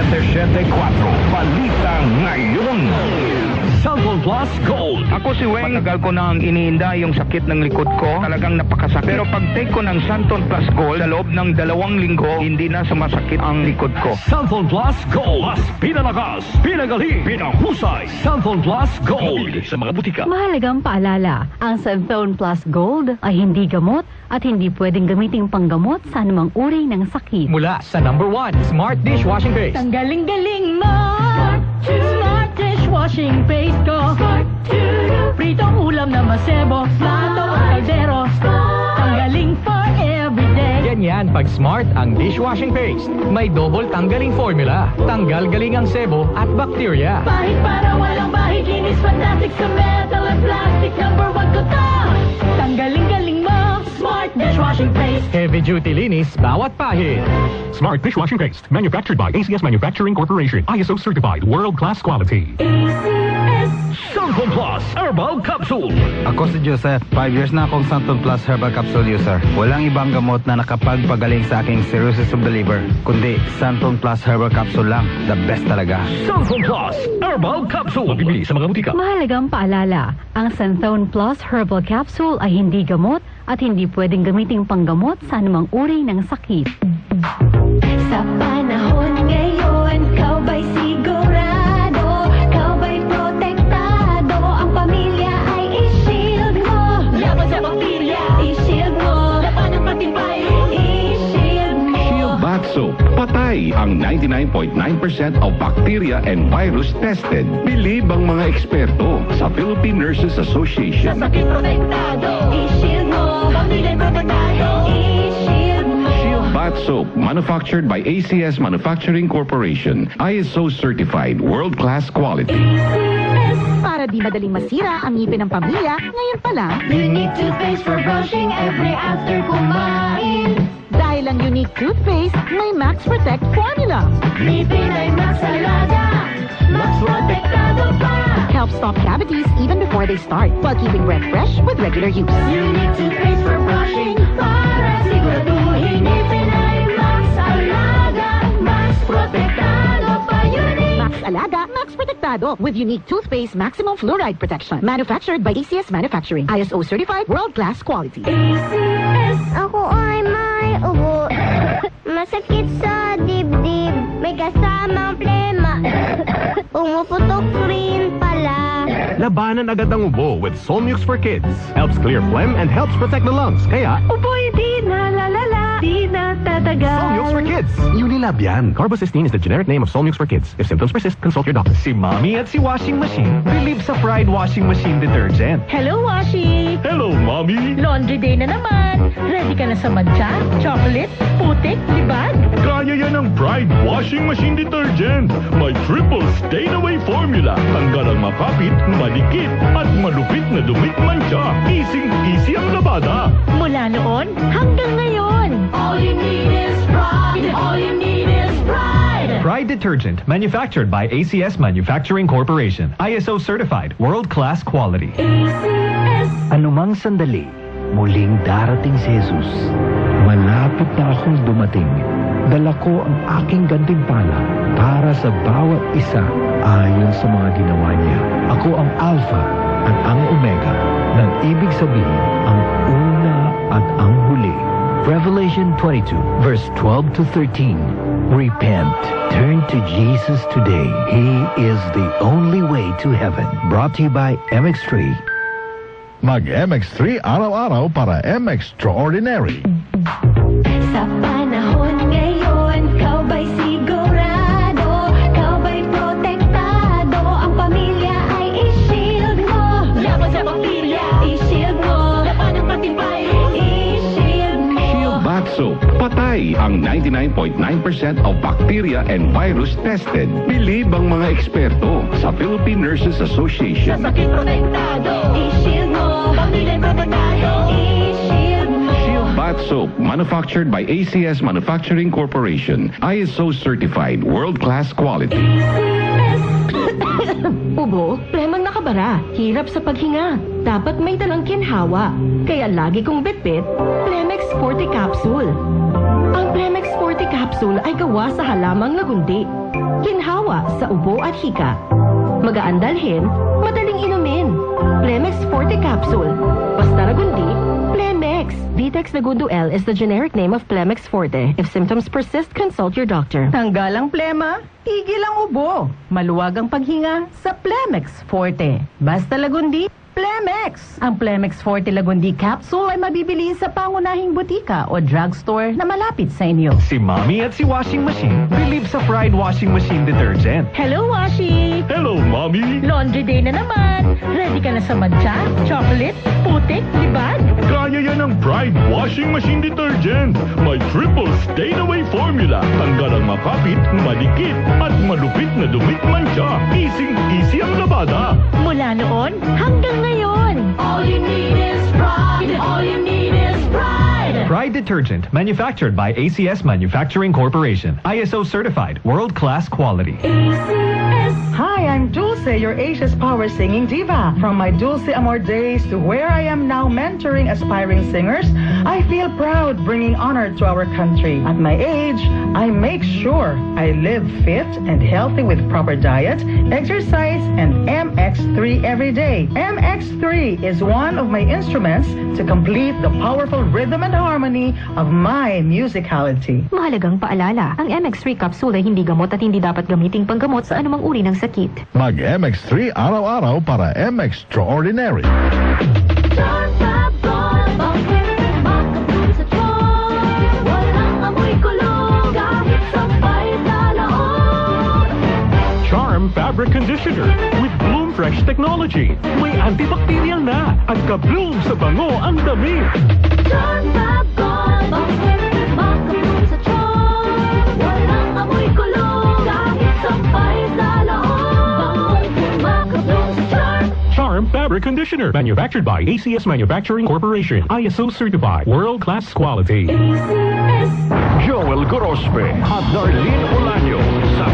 774, balita ngayon. Cellphone Plus Gold. Ako si Weng. Matagal ko nang iniinda yung sakit ng likod ko. Talagang napakasakit. Pero pag take ko ng Santon Plus Gold, sa loob ng 2 linggo, hindi na sumasakit ang likod ko. Cellphone Plus Gold. Mas pinalakas, pinagaling, pinahusay. Cellphone Plus Gold. Sa mga butika. Mahalagang paalala, ang Cellphone Plus Gold ay hindi gamot at hindi pwedeng gamiting panggamot sa anumang uri ng sakit. Mula sa #1 Smart Dishwashing Paste. Ang galing-galing mo! Smart Dishwashing Paste ko! Pritong ulam na masebo, plato o kaldero. Tanggaling for everyday. Ganyan pag Smart ang dishwashing paste. May double tanggaling formula. Tanggal galing ang sebo at bacteria. Bahid para walang bahid, linis fantastic sa metal at plastic. #1 ko to! Tanggaling-galing mo! Smart Dishwashing Paste. Heavy duty linis bawat pahid. Smart Dishwashing Paste, manufactured by ACS Manufacturing Corporation. ISO certified, world-class quality. Cellphone Plus Herbal Capsule. Ako si Joseph. 5 years na akong Santon Plus Herbal Capsule user. Walang ibang gamot na nakapagpagaling sa aking cirrhosis of the liver, kundi Santon Plus Herbal Capsule lang. The best talaga. Cellphone Plus Herbal Capsule. Mabibili sa mga butika. Mahalagang paalala, ang Santon Plus Herbal Capsule ay hindi gamot at hindi pwedeng gamiting panggamot sa anumang uri ng sakit. Sa panahon ngayon, kau ba'y sigurado? Kau ba'y protektado? Ang pamilya ay i-shield mo. Laban sa bakterya, i-shield mo. Laban ng patibay, i-shield mo. Shield Bath Soap. Patay ang 99.9% of bacteria and virus tested. Believe ang mga eksperto sa Philippine Nurses Association. Sa sakit protektado, i-shield mo. Pamilya protektado, i-shield mo. Shield Bath Soap, manufactured by ACS Manufacturing Corporation. ISO certified, world-class quality. Para di madaling masira ang ngipin ng pamilya, ngayon pa lang, Unique toothpaste for brushing every after kumain. dahil ang unique toothpaste may Max Protect formula. Ngipin ay Max Alaga, Max Protektado pa. Helps stop cavities even before they start, while keeping breath fresh with regular use. Unique toothpaste for brushing, para siguraduhin ngipin ay Max Alaga, Max Protektado pa. Unique Max Alaga, Max Protectado with unique toothpaste maximum fluoride protection. Manufactured by ACS Manufacturing. ISO certified, world-class quality. ACS. Ako ay may ubo. Masakit sa dibdib. May kasamang plema. Pumuputok rin pala. Labanan agad ang ubo with Solmux for Kids. Helps clear phlegm and helps protect the lungs. Kaya, Uboy, di na lalala, di na tatagal. Solmux for Kids. Unilab yan. Carbocysteine is the generic name of Solmux for Kids. If symptoms persist, consult your doctor. Si Mommy at si Washing Machine believe sa Pride Washing Machine Detergent. Hello, Washi! Hello, Mommy! Laundry day na naman. Ready ka na sa mancha, chocolate, putik, libag? Kaya yan ang Pride Washing Machine Detergent. May triple stain-away formula. Tanggal ang makapit, madikit, at malupit na dumit mancha. Easy ang labada. Mula noon hanggang ngayon. All you need is pride. All you need is pride. Pride Detergent, manufactured by ACS Manufacturing Corporation. ISO certified, world-class quality. ACS. Anumang sandali, muling darating si Jesus. Malapit na akong dumating. Dala ko ang aking gantimpala para sa bawat isa ayon sa mga ginawa niya. Ako ang Alpha at ang Omega, nang ibig sabihin ang una at ang huli. Revelation 22, verse 12 to 13. Repent. Turn to Jesus today. He is the only way to heaven. Brought to you by MX3. Mag-MX3 araw-araw para M-Extraordinary. Sa panahon ngayon, kau ba'y sigurado? Kau ba'y protektado? Ang pamilya ay i-shield mo. Laban sa bakterya, i-shield mo. Laban ng patibay, i-shield mo. Shield Bath Soap. Patay ang 99.9% of bacteria and virus tested. Believe ang mga eksperto sa Philippine Nurses Association. Sa sakit protektado, i-shield mo. Pamilya protektado, i-shield mo. Shield Bath Soap, manufactured by ACS Manufacturing Corporation. ISO certified, world-class quality. Ubo, premang nakabara, hirap sa paghinga. Dapat may dalang kinhawa. Kaya lagi kong bitbit, Plemex Forte Capsule. Ang Plemex Forte Capsule ay gawa sa halamang lagundi. Ginhawa sa ubo at hika. Magaan dalhin, madaling inumin. Plemex Forte Capsule. Basta lagundi, Plemex. Vitex Segundo L is the generic name of Plemex Forte. If symptoms persist, consult your doctor. Tanggal ang plema, tigil ang ubo. Maluwag ang paghinga sa Plemex Forte. Basta lagundi, Plemex. Ang Plemex Forte Lagundi Capsule ay mabibili sa pangunahing butika o drugstore na malapit sa inyo. Si Mommy at si Washing Machine believe sa Pride Washing Machine Detergent. Hello, Washi! Hello, Mommy! Laundry day na naman. Ready ka na sa matcha, chocolate, putik, libag? Kaya yan ang Pride Washing Machine Detergent. May triple stain-away formula. Tanggal ang makapit, madikit, at malupit na dumit mancha. Easy ang labada. Mula noon hanggang ngayon. All you need is pride. All you need is pride. Pride Detergent, manufactured by ACS Manufacturing Corporation. ISO certified, world-class quality. Hi, I'm Dulce, your Asia's power singing diva. From my Dulce Amor days to where I am now mentoring aspiring singers, I feel proud bringing honor to our country. At my age, I make sure I live fit and healthy with proper diet, exercise, and MX3 every day. MX3 is one of my instruments to complete the powerful rhythm and harmony of my musicality. Mahalagang paalala, ang MX3 capsule ay hindi gamot at hindi dapat gamiting panggamot sa anumang uri ng sakit. Mag-MX3 araw-araw para M-Extraordinary. Charm Fabric Conditioner with Bloom Fresh Technology. May antibacterial na at ka-bloom sa bango ang damit. Charm Fabric Conditioner, manufactured by ACS Manufacturing Corporation. ISO certified, world-class quality. Joel Gorospe at Darlene Olaño sa